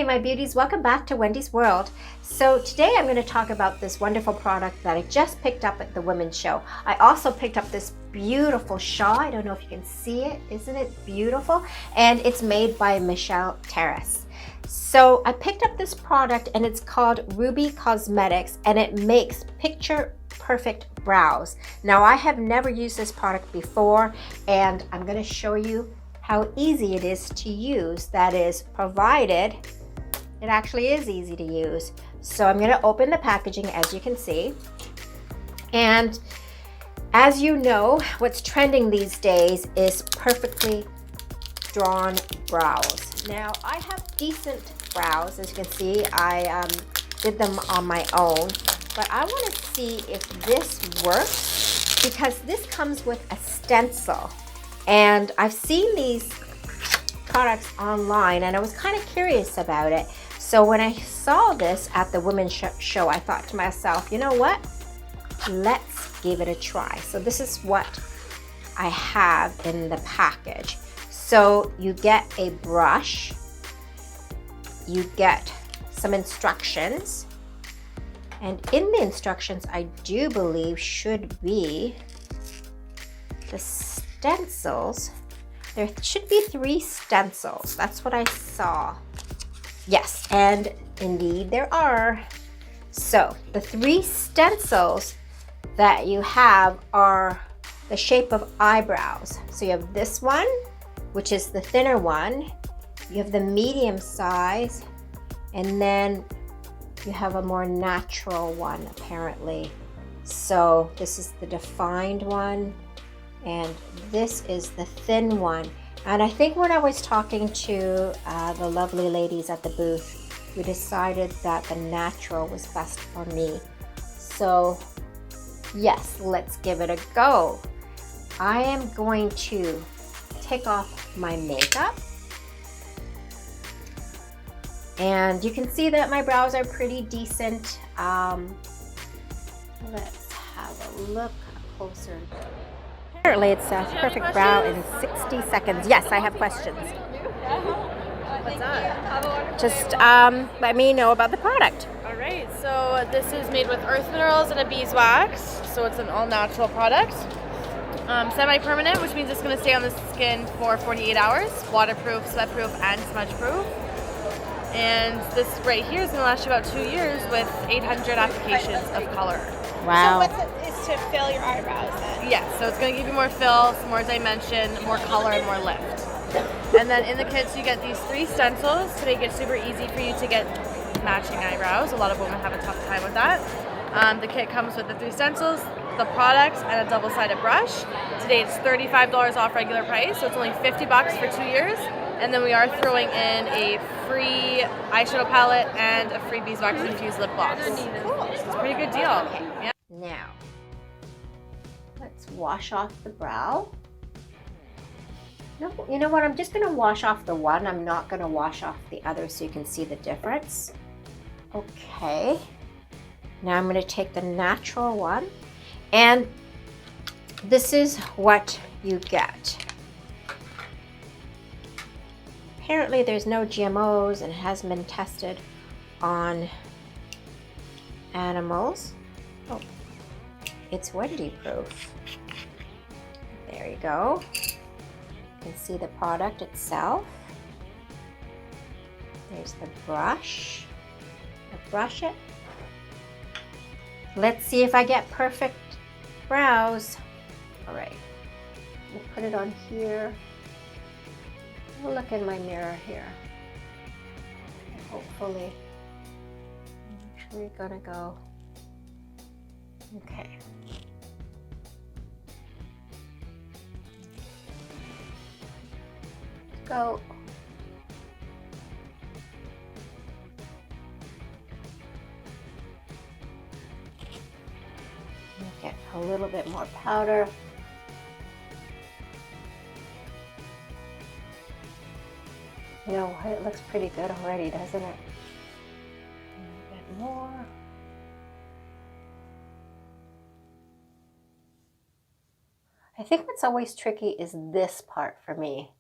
Hey my beauties, welcome back to Wendy's World. So today I'm going to talk about this wonderful product that I just picked up at the women's show. I also picked up this beautiful shawl. I don't know if you can see it. Isn't it beautiful? And it's made by Michelle Terrace. So I picked up this product and it's called Ruby Cosmetics and it makes picture perfect brows. Now I have never used this product before and I'm going to show you how easy it is to use. That is, provided it actually is easy to use. So I'm going to open the packaging, as you can see. And as you know, what's trending these days is perfectly drawn brows. Now I have decent brows, as you can see. I did them on my own, but I want to see if this works because this comes with a stencil. And I've seen these products online and I was kind of curious about it. So when I saw this at the women's show, I thought to myself, you know what? Let's give it a try. So this is what I have in the package. So you get a brush, you get some instructions, and in the instructions I do believe should be the stencils. There should be 3 stencils. That's what I saw. Yes, and indeed there are. So the 3 stencils that you have are the shape of eyebrows. So you have this one, which is the thinner one. You have the medium size, and then you have a more natural one apparently. So this is the defined one, and this is the thin one. And I think when I was talking to the lovely ladies at the booth, we decided that the natural was best for me. So yes, let's give it a go. I am going to take off my makeup. And you can see that my brows are pretty decent. Let's have a look closer. Apparently it's a perfect brow in 60 seconds. Yes, I have questions. What's that? Just let me know about the product. All right, so this is made with earth minerals and a beeswax, so it's an all-natural product. Semi-permanent, which means it's going to stay on the skin for 48 hours. Waterproof, sweat-proof, and smudge-proof. And this right here is going to last you about 2 years with 800 applications of color. Wow. So it's to fill your eyebrows then? Yes, so it's going to give you more fill, some more dimension, more color, and more lift. And then in the kits you get these 3 stencils to make it super easy for you to get matching eyebrows. A lot of women have a tough time with that. The kit comes with the 3 stencils, the products, and a double-sided brush. Today it's $35 off regular price, so it's only $50 for 2 years. And then we are throwing in a free eyeshadow palette and a free beeswax infused lip gloss. Cool. So it's a pretty good deal. Okay. Yeah. Now, let's wash off the brow. No, you know what? I'm just going to wash off the one. I'm not going to wash off the other so you can see the difference. Okay. Now I'm going to take the natural one. And this is what you get. Apparently there's no GMOs and it hasn't been tested on animals. Oh, it's Wendy proof. There you go. You can see the product itself. There's the brush. I brush it. Let's see if I get perfect brows. All right, we'll put it on here. We'll look in my mirror here. Hopefully, we're gonna go. Okay. Go. Get a little bit more powder. You know, it looks pretty good already, doesn't it? A bit more. I think what's always tricky is this part for me.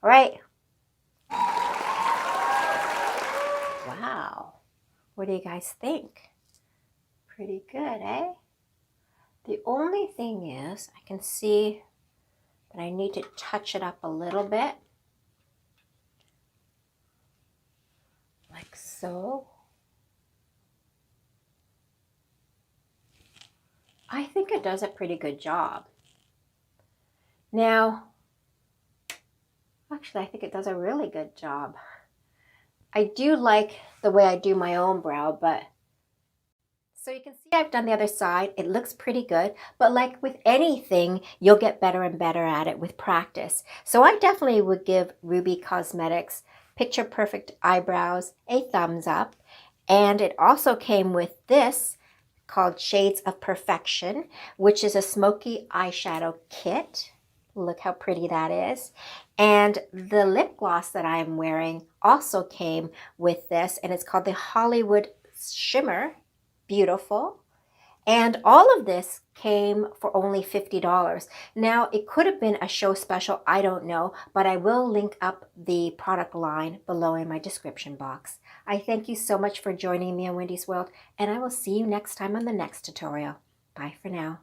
All right. What do you guys think? Pretty good, eh? The only thing is, I can see that I need to touch it up a little bit. Like so. I think it does a pretty good job. Now, actually, I think it does a really good job. I do like the way I do my own brow, but so you can see I've done the other side. It looks pretty good, but like with anything, you'll get better and better at it with practice. So I definitely would give Ruby Cosmetics Picture Perfect Eyebrows a thumbs up. And it also came with this called Shades of Perfection, which is a smoky eyeshadow kit. Look how pretty that is. And the lip gloss that I'm wearing also came with this, and it's called the Hollywood Shimmer. Beautiful. And all of this came for only $50. Now, it could have been a show special, I don't know, but I will link up the product line below in my description box. I thank you so much for joining me on Wendy's World, and I will see you next time on the next tutorial. Bye for now.